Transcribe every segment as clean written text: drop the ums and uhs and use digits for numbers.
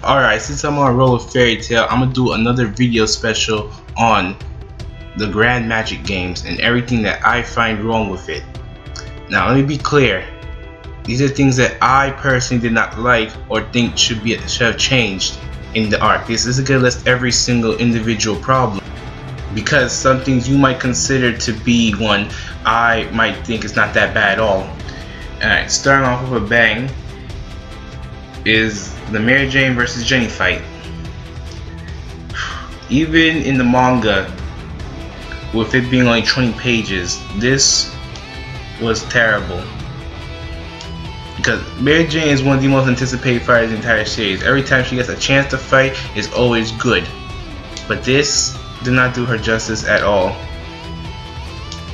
Alright, since I'm on a roll with Fairy Tail, I'm gonna do another video special on the Grand Magic games and everything that I find wrong with it. Now let me be clear, these are things that I personally did not like or think should have changed in the arc. This isn't gonna list every single individual problem, because some things you might consider to be one, I might think it's not that bad at all. Alright, starting off with a bang is the Mary Jane versus Jenny fight. Even in the manga, with it being only 20 pages, this was terrible. Because Mary Jane is one of the most anticipated fighters in the entire series. Every time she gets a chance to fight, it's always good. But this did not do her justice at all.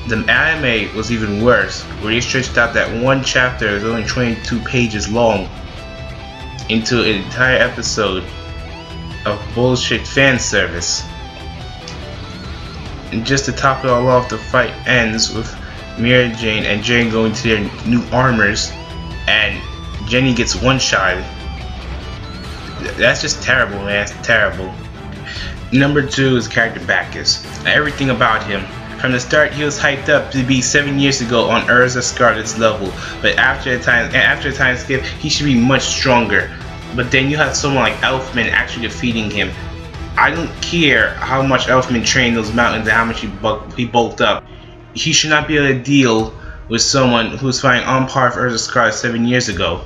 The anime was even worse, where they stretched out that one chapter that was only 22 pages long into an entire episode of bullshit fan service. And just to top it all off, the fight ends with Mary Jane and Jane going to their new armors, and Jenny gets one-shot. That's just terrible, man. It's terrible. Number 2 is character Bacchus. Everything about him. From the start, he was hyped up to be 7 years ago on Urza Scarlet's level, but after a time skip, he should be much stronger. But then you have someone like Elfman actually defeating him. I don't care how much Elfman trained those mountains and how much he bulked up. He should not be able to deal with someone who's fighting on par for Urza Scarlet 7 years ago.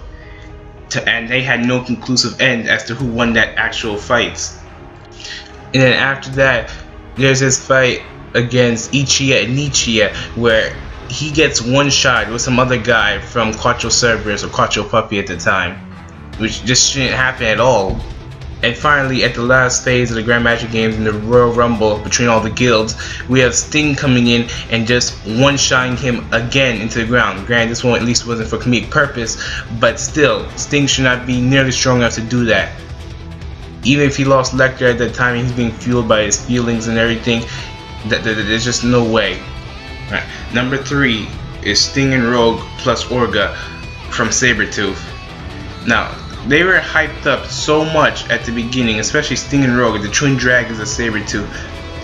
And they had no conclusive end as to who won that actual fights. And then after that, there's this fight against Ichiya and Nichiya, where he gets one shot with some other guy from Quattro Cerberus or Quattro Puppy at the time, which just shouldn't happen at all. And finally, at the last phase of the Grand Magic Games in the Royal Rumble between all the guilds, we have Sting coming in and just one-shotting him again into the ground. Granted, this one at least wasn't for comedic purpose, but still, Sting should not be nearly strong enough to do that. Even if he lost Lecter at that time and he's being fueled by his feelings and everything, there's just no way. Right. Number 3 is Sting and Rogue plus Orga from Sabretooth. Now, they were hyped up so much at the beginning, especially Sting and Rogue, the twin dragons of Sabretooth,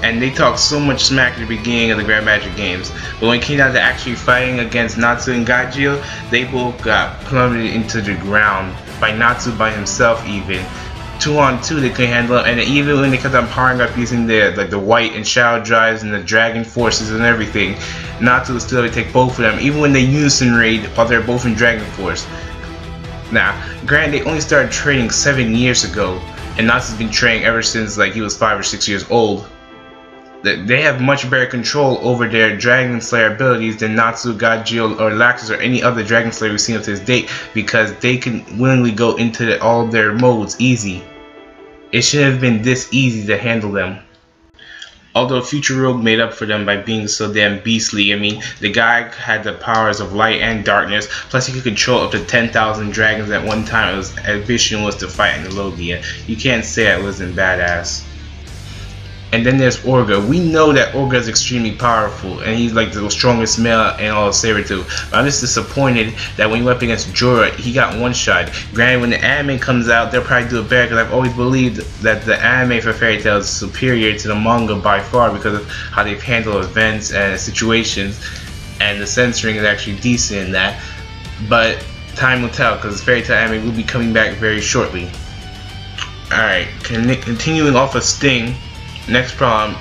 and they talked so much smack at the beginning of the Grand Magic Games. But when it came down to actually fighting against Natsu and Gajeel, they both got plummeted into the ground by Natsu by himself even. 2-on-2 they couldn't handle it, and even when they kept on powering up using the white and shadow drives and the dragon forces and everything, Natsu was still able to take both of them, even when they unison raid while they're both in Dragon Force. Now, granted, they only started training 7 years ago, and Natsu's been training ever since he was 5 or 6 years old. They have much better control over their Dragon Slayer abilities than Natsu, Gajeel, or Laxus, or any other Dragon Slayer we've seen up to this date, because they can willingly go into all of their modes easy. It shouldn't have been this easy to handle them. Although Future Rogue made up for them by being so damn beastly. I mean, the guy had the powers of light and darkness, plus he could control up to 10,000 dragons at one time. His ambition was to fight Antilogia. You can't say that wasn't badass. And then there's Orga. We know that Orga is extremely powerful, and he's like the strongest male in all of Sabretooth. But I'm just disappointed that when he went up against Jorah, he got one shot. Granted, when the anime comes out, they'll probably do it better, because I've always believed that the anime for Fairy Tail is superior to the manga by far because of how they've handled events and situations, and the censoring is actually decent in that. But time will tell, because Fairy Tail anime will be coming back very shortly. Alright, continuing off of Sting. Next problem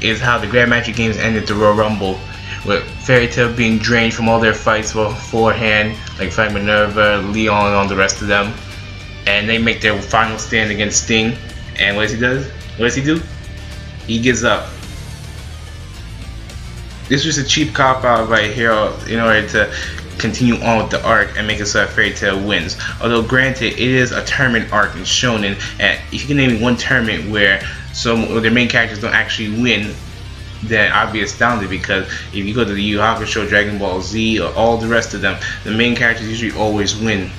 is how the Grand Magic Games ended the Royal Rumble, with Fairy Tail being drained from all their fights beforehand, like fighting Minerva, Leon, and all the rest of them. And they make their final stand against Sting, and what does he do? He gives up. This was a cheap cop-out by Hero in order to continue on with the arc and make it so that Fairy Tail wins. Although granted, it is a tournament arc in Shonen, and if you can name me one tournament where their main characters don't actually win, then I'd be astounded, because if you go to the Yu Yu Hakusho, Dragon Ball Z, or all the rest of them, the main characters usually always win.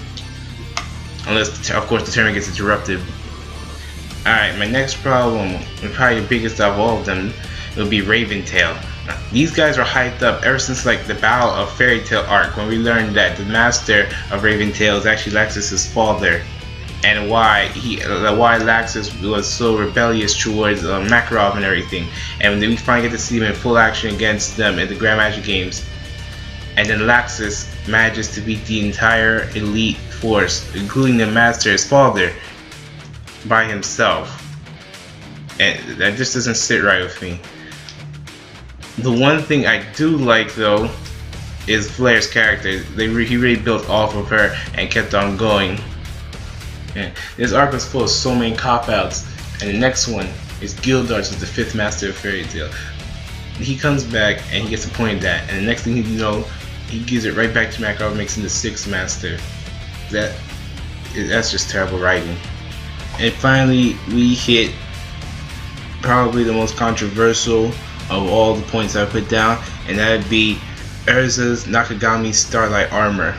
Unless, of course, the tournament gets interrupted. Alright, my next problem, and probably the biggest of all of them, will be Raven Tail. These guys were hyped up ever since the Battle of Fairy Tail arc, when we learned that the master of Raven Tail is actually Laxus's father. and why Laxus was so rebellious towards Makarov and everything. And then we finally get to see him in full action against them in the Grand Magic Games. And then Laxus manages to beat the entire elite force, including the Master, his father, by himself. And that just doesn't sit right with me. The one thing I do like though is Flair's character. He really built off of her and kept on going. And this arc was full of so many cop-outs. And the next one is Gildarts, is the 5th Master of Fairy Tail. He comes back and he gets appointed that, and the next thing you know, he gives it right back to Makarov, makes him the 6th Master. That's just terrible writing. And finally, we hit probably the most controversial of all the points I put down, and that would be Erza's Nakagami Starlight Armor.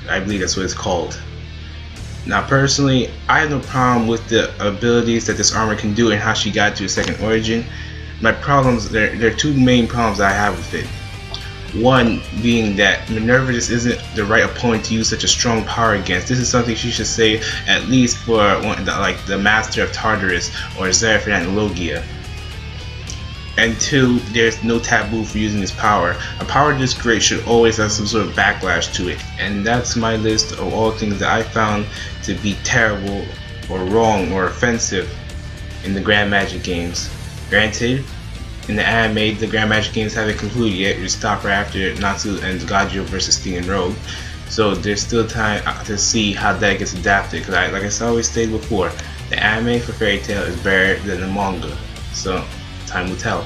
I believe that's what it's called. Now personally, I have no problem with the abilities that this armor can do and how she got to a second origin. My problems, there are two main problems I have with it. One being that Minerva just isn't the right opponent to use such a strong power against. This is something she should say at least for like the Master of Tartarus or Zephyr and Logia. And two, there's no taboo for using this power. A power this great should always have some sort of backlash to it. And that's my list of all things that I found to be terrible or wrong or offensive in the Grand Magic Games. Granted, in the anime, the Grand Magic Games haven't concluded yet. We stop right after Natsu and Gajio versus Sting and Rogue. So there's still time to see how that gets adapted. Because like I always stated before, the anime for Fairy Tail is better than the manga. So time will tell.